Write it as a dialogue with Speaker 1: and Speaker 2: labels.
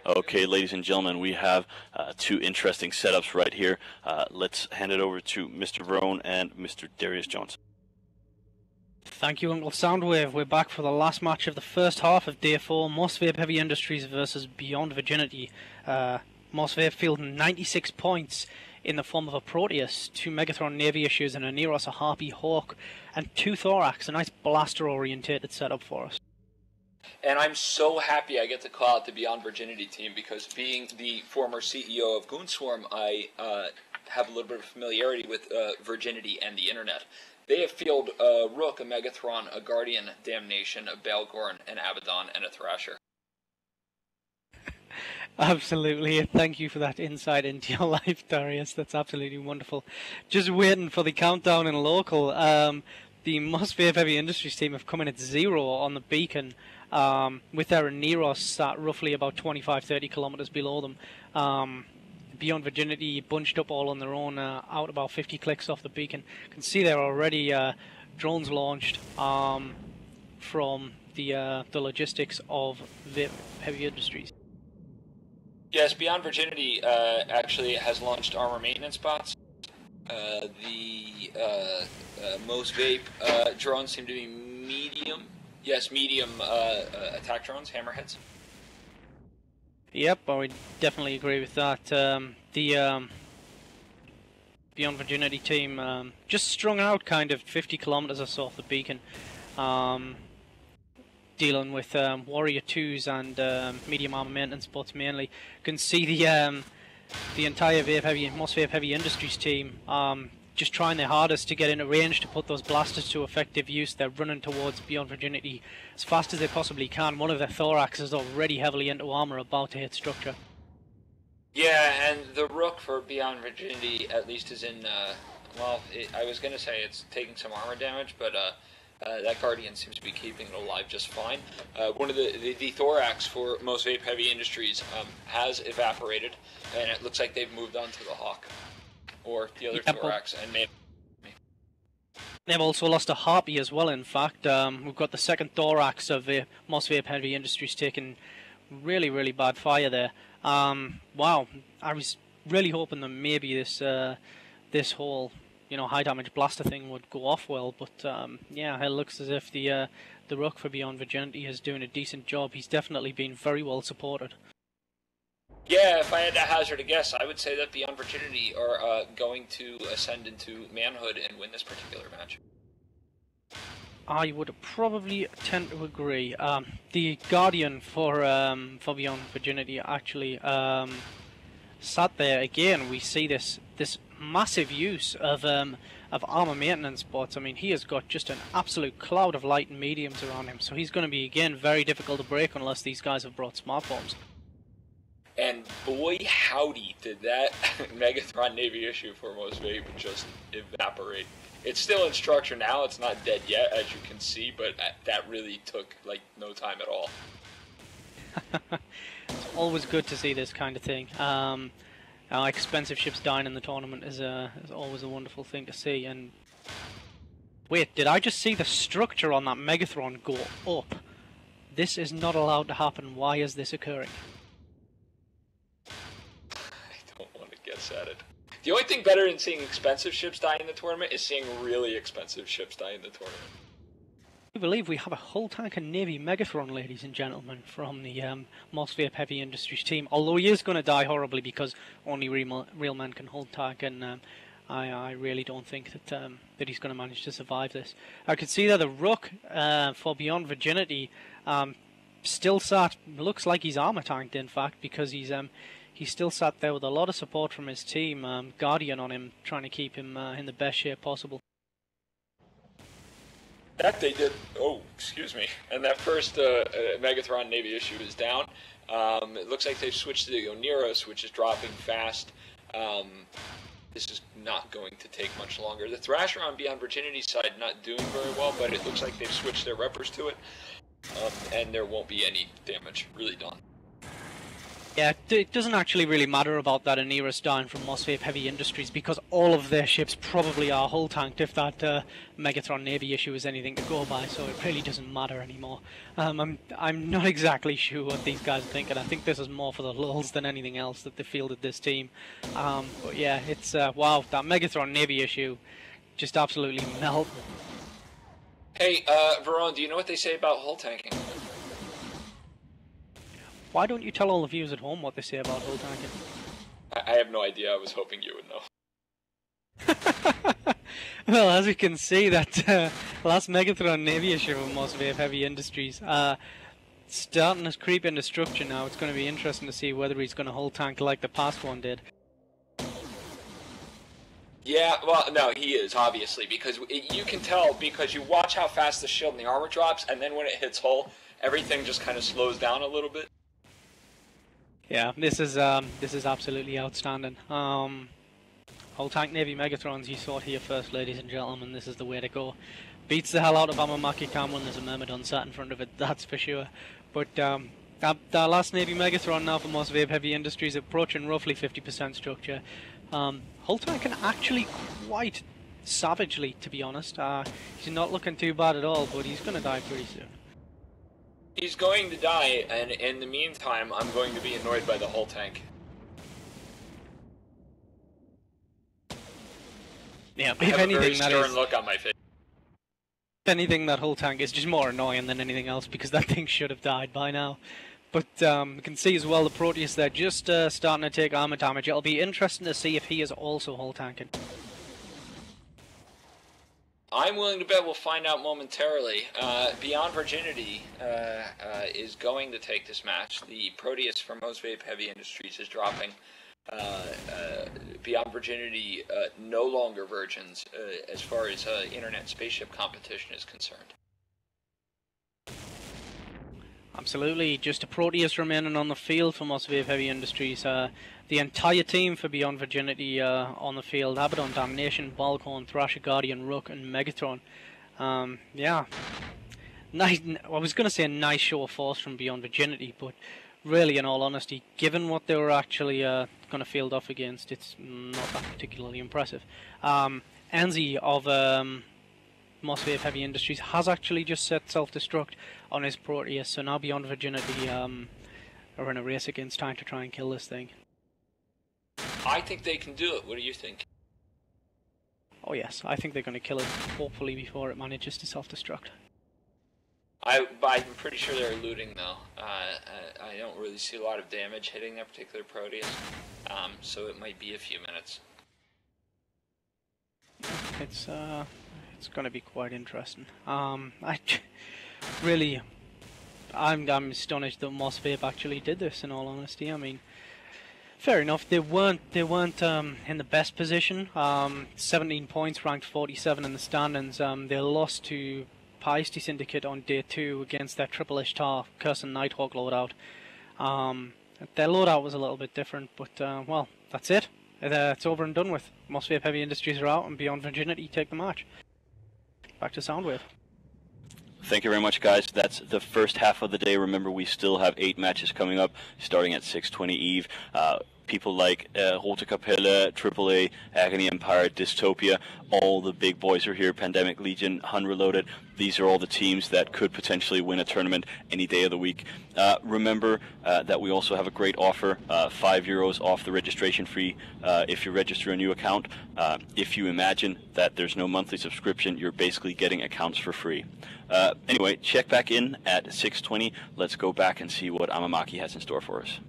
Speaker 1: Okay, ladies and gentlemen, we have two interesting setups right here. Let's hand it over to Mr. Verone and Mr. Darius Jones.
Speaker 2: Thank you, Uncle Soundwave. We're back for the last match of the first half of Day 4, Mos Vape Heavy Industries versus Beyond Virginity. Mos Vape fielding 96 points in the form of a Proteus, 2 Megathron Navy issues, and a Neros, a Harpy Hawk, and 2 Thorax, a nice blaster-orientated setup for us.
Speaker 3: And I'm so happy I get to call out the Beyond Virginity team, because being the former CEO of Goonswarm, I have a little bit of familiarity with Virginity and the internet. They have fielded a Rook, a Megathron, a Guardian, Damnation, a Balgorn, an Abaddon, and a Thrasher.
Speaker 2: Absolutely, thank you for that insight into your life, Darius. That's absolutely wonderful. Just waiting for the countdown in local. The Mos Vape Heavy Industries team have come in at 0 on the beacon, with their Neros sat roughly about 25-30 kilometers below them. Beyond Virginity bunched up all on their own, out about 50 clicks off the beacon. You can see there already drones launched from the logistics of Vape Heavy Industries.
Speaker 3: Yes, Beyond Virginity actually has launched armor maintenance bots. The Mos Vape drones seem to be medium. Yes, medium attack drones, hammerheads.
Speaker 2: Yep, I would definitely agree with that. The Beyond Virginity team just strung out kind of 50 kilometers or so off the beacon, dealing with Warrior 2s and medium armor maintenance bots mainly. You can see the entire Mos Vape Heavy Industries team just trying their hardest to get into range to put those blasters to effective use. They're running towards Beyond Virginity as fast as they possibly can. One of their Thorax is already heavily into armor, about to hit structure.
Speaker 3: Yeah, and the Rook for Beyond Virginity at least is in, well, I was going to say it's taking some armor damage, but that Guardian seems to be keeping it alive just fine. One of the Thorax for Mos Vape Heavy Industries has evaporated, and it looks like they've moved on to the Hawk, or the other Thorax, and maybe.
Speaker 2: They've also lost a Harpy as well, in fact. We've got the second Thorax of Mos Vape Heavy Industries taking really, really bad fire there. Wow, I was really hoping that maybe this whole high damage blaster thing would go off well, but yeah, it looks as if the Rook for Beyond Virginity is doing a decent job. He's definitely been very well supported.
Speaker 3: Yeah, if I had to hazard a guess, I would say that Beyond Virginity are going to ascend into manhood and win this particular match.
Speaker 2: I would probably tend to agree. The Guardian for Beyond Virginity actually sat there again. We see this massive use of armor maintenance bots. I mean, he has got just an absolute cloud of light and mediums around him, so he's going to be again very difficult to break unless these guys have brought smart bombs.
Speaker 3: And boy howdy did that Megathron Navy issue for Mos Vape just evaporate. It's still in structure now, it's not dead yet as you can see, but that really took like no time at all.
Speaker 2: It's always good to see this kind of thing. Expensive ships dying in the tournament is always a wonderful thing to see. And wait, did I just see the structure on that Megathron go up? This is not allowed to happen. Why is this occurring?
Speaker 3: I don't want to guess at it. The only thing better than seeing expensive ships die in the tournament is seeing really expensive ships die in the tournament.
Speaker 2: I believe we have a whole tank of Navy Megathron, ladies and gentlemen, from the Mos Vape Heavy Industries team. Although he is going to die horribly because only real men can hold tank, and I really don't think that he's going to manage to survive this. I can see that the Rook for Beyond Virginity still sat. Looks like he's armor tanked, in fact, because he's still sat there with a lot of support from his team, Guardian on him, trying to keep him in the best shape possible.
Speaker 3: That they did. Oh, excuse me. And that first Megathron Navy issue is down. It looks like they've switched to the Oneros, which is dropping fast. This is not going to take much longer. The Thrasher on Beyond Virginity's side not doing very well, but it looks like they've switched their reppers to it, and there won't be any damage really done.
Speaker 2: Yeah, it doesn't actually really matter about that Aniris down from Mos Vape Heavy Industries because all of their ships probably are hull tanked if that Megatron Navy issue is anything to go by, so it really doesn't matter anymore. I'm not exactly sure what these guys are thinking. I think this is more for the lulz than anything else that they fielded this team. But yeah, it's wow, that Megatron Navy issue just absolutely melted.
Speaker 3: Hey, Veron, do you know what they say about hull tanking?
Speaker 2: Why don't you tell all the viewers at home what they say about hull tanking?
Speaker 3: I have no idea. I was hoping you would know.
Speaker 2: Well, as we can see, that last Megatron Navy issue of Mos Vape Heavy Industries starting to creep into structure now. It's going to be interesting to see whether he's going to hull tank like the past one did.
Speaker 3: Yeah, well, no, he is, obviously, because you can tell because you watch how fast the shield and the armor drops, and then when it hits hull, everything just kind of slows down a little bit.
Speaker 2: Yeah, this is absolutely outstanding. Hull tank Navy Megatrons, you saw it here first, ladies and gentlemen. This is the way to go. Beats the hell out of Amamaki Cam when there's a Myrmidon sat in front of it, that's for sure. But that last Navy Megatron now for Mos Vape Heavy Industries approaching roughly 50% structure. Hull tank can actually quite savagely, to be honest. He's not looking too bad at all, but he's going to die pretty soon.
Speaker 3: He's going to die, and in the meantime, I'm going to be annoyed by the hull tank.
Speaker 2: Yeah,
Speaker 3: I have a very stern look on my face.
Speaker 2: If anything, that hull tank is just more annoying than anything else because that thing should have died by now. But you can see as well the Proteus there just starting to take armor damage. It'll be interesting to see if he is also hull tanking.
Speaker 3: I'm willing to bet we'll find out momentarily. Beyond Virginity is going to take this match. The Proteus from Mos Vape Heavy Industries is dropping. Beyond Virginity no longer virgins as far as internet spaceship competition is concerned.
Speaker 2: Absolutely, just a Proteus remaining on the field for Mos Vape Heavy Industries. The entire team for Beyond Virginity on the field: Abaddon, Damnation, Balcorn, Thrasher, Guardian, Rook, and Megatron. Yeah, nice. I was going to say a nice show of force from Beyond Virginity, but really, in all honesty, given what they were actually going to field off against, it's not that particularly impressive. Enzi of Mos Vape Heavy Industries has actually just set self-destruct on his Proteus, so now Beyond Virginity are in a race against time to try and kill this thing.
Speaker 3: I think they can do it. What do you think?
Speaker 2: Oh yes, I think they're going to kill it, hopefully before it manages to self-destruct.
Speaker 3: I'm pretty sure they're looting though. I don't really see a lot of damage hitting that particular Proteus, so it might be a few minutes.
Speaker 2: It's going to be quite interesting. I'm astonished that Mos Vape actually did this. In all honesty, I mean, fair enough. They weren't in the best position. 17 points, ranked 47 in the standings. They lost to Piety Syndicate on day 2 against their Triple Ishtar Curse and Nighthawk loadout. Their loadout was a little bit different, but well, that's it. It's over and done with. Mos Vape Heavy Industries are out, and Beyond Virginity take the match. Back to Soundwave.
Speaker 1: Thank you very much, guys. That's the first half of the day. Remember, we still have 8 matches coming up, starting at 6:20 Eve. People like Rote Kapelle, AAA, Agony Empire, Dystopia, all the big boys are here. Pandemic Legion, Hun Reloaded. These are all the teams that could potentially win a tournament any day of the week. Remember that we also have a great offer, €5 off the registration fee if you register a new account. If you imagine that there's no monthly subscription, you're basically getting accounts for free. Anyway, check back in at 6:20. Let's go back and see what Amamaki has in store for us.